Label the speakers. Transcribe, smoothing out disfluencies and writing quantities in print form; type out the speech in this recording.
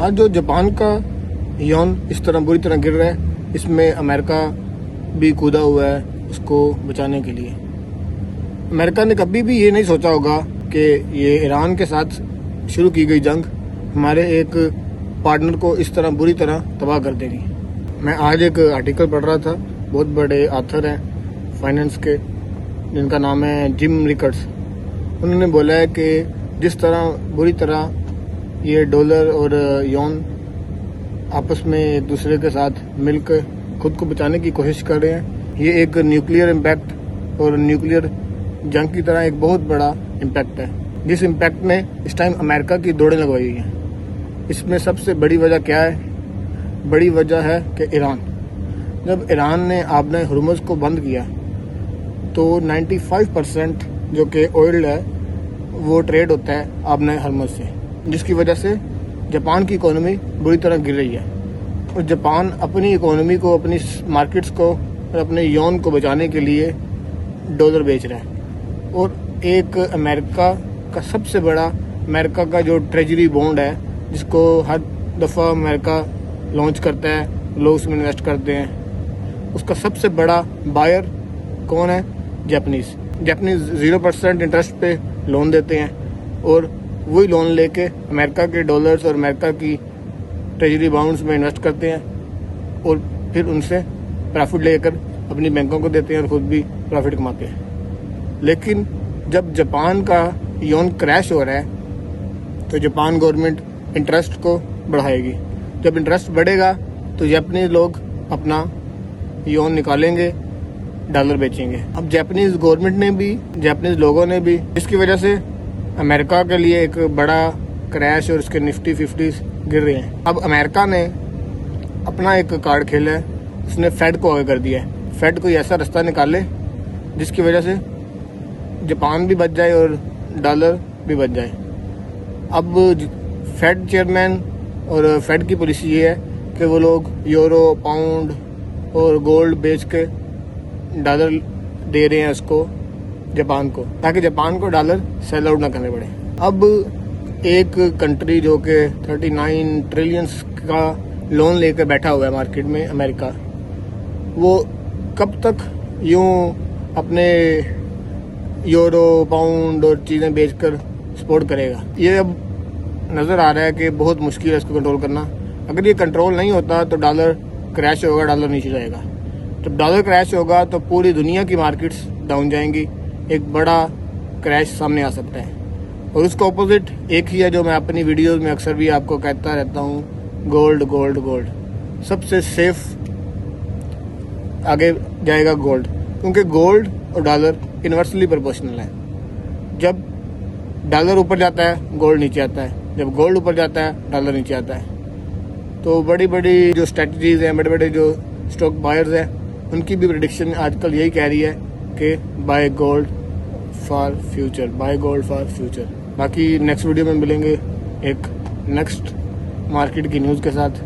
Speaker 1: आज जो जापान का यौन इस तरह बुरी तरह गिर रहा है, इसमें अमेरिका भी कूदा हुआ है उसको बचाने के लिए। अमेरिका ने कभी भी ये नहीं सोचा होगा कि ये ईरान के साथ शुरू की गई जंग हमारे एक पार्टनर को इस तरह बुरी तरह तबाह कर देगी। मैं आज एक आर्टिकल पढ़ रहा था, बहुत बड़े ऑथर हैं फाइनेंस के जिनका नाम है जिम रिकर्ड्स। उन्होंने बोला है कि जिस तरह बुरी तरह ये डॉलर और यौन आपस में एक दूसरे के साथ मिलकर खुद को बचाने की कोशिश कर रहे हैं, ये एक न्यूक्लियर इम्पैक्ट और न्यूक्लियर जंग की तरह एक बहुत बड़ा इम्पैक्ट है, जिस इम्पैक्ट ने इस टाइम अमेरिका की दौड़ें लगवाई हुई हैं। इसमें सबसे बड़ी वजह क्या है? बड़ी वजह है कि ईरान, जब ईरान ने आपने हुर्मुज़ को बंद किया तो 95% जो कि ऑयल है वो ट्रेड होता है आपने हुर्मुज़ से, जिसकी वजह से जापान की इकोनॉमी बुरी तरह गिर रही है। और जापान अपनी इकोनॉमी को, अपनी मार्केट्स को और अपने यौन को बचाने के लिए डॉलर बेच रहा है। और एक अमेरिका का सबसे बड़ा, अमेरिका का जो ट्रेजरी बॉन्ड है जिसको हर दफ़ा अमेरिका लॉन्च करता है, लोग उसमें इन्वेस्ट करते हैं, उसका सबसे बड़ा बायर कौन है? जापानीज़ 0% इंटरेस्ट पे लोन देते हैं और वही लोन लेके अमेरिका के डॉलर्स और अमेरिका की ट्रेजरी बॉन्ड्स में इन्वेस्ट करते हैं और फिर उनसे प्रॉफिट लेकर अपनी बैंकों को देते हैं और खुद भी प्रॉफिट कमाते हैं। लेकिन जब जापान का यौन क्रैश हो रहा है तो जापान गवर्नमेंट इंटरेस्ट को बढ़ाएगी। जब इंटरेस्ट बढ़ेगा तो जापानीज लोग अपना यौन निकालेंगे, डॉलर बेचेंगे। अब जापानीज गवर्नमेंट ने भी, जापानीज लोगों ने भी, जिसकी वजह से अमेरिका के लिए एक बड़ा क्रैश और उसके निफ्टी 50 गिर रहे हैं। अब अमेरिका ने अपना एक कार्ड खेला है, उसने फेड को आगे कर दिया है। फेड कोई ऐसा रास्ता निकाले जिसकी वजह से जापान भी बच जाए और डॉलर भी बच जाए। अब फेड चेयरमैन और फेड की पॉलिसी ये है कि वो लोग यूरो, पाउंड और गोल्ड बेच के डॉलर दे रहे हैं उसको, जापान को, ताकि जापान को डॉलर सेल आउट ना करने पड़े। अब एक कंट्री जो कि 39 ट्रिलियंस का लोन लेकर बैठा हुआ है मार्केट में, अमेरिका, वो कब तक यूं अपने यूरो, पाउंड और चीज़ें बेचकर सपोर्ट करेगा? ये अब नज़र आ रहा है कि बहुत मुश्किल है इसको कंट्रोल करना। अगर ये कंट्रोल नहीं होता तो डॉलर क्रैश होगा, डॉलर नीचे जाएगा। जब डॉलर क्रैश होगा तो पूरी दुनिया की मार्केट्स डाउन जाएंगी, एक बड़ा क्रैश सामने आ सकता है। और उसका ऑपोजिट एक ही है जो मैं अपनी वीडियोस में अक्सर भी आपको कहता रहता हूँ, गोल्ड गोल्ड गोल्ड। सबसे सेफ आगे जाएगा गोल्ड, क्योंकि गोल्ड और डॉलर इन्वर्सली प्रोपोर्शनल है। जब डॉलर ऊपर जाता है गोल्ड नीचे आता है, जब गोल्ड ऊपर जाता है डॉलर नीचे आता है। तो बड़ी बड़ी जो स्ट्रेटजीज हैं, बड़े बड़े जो स्टॉक बायर्स हैं, उनकी भी प्रेडिक्शन आजकल यही कह रही है कि buy gold for future, buy gold for future. बाकी नेक्स्ट वीडियो में मिलेंगे एक नेक्स्ट मार्केट की न्यूज़ के साथ।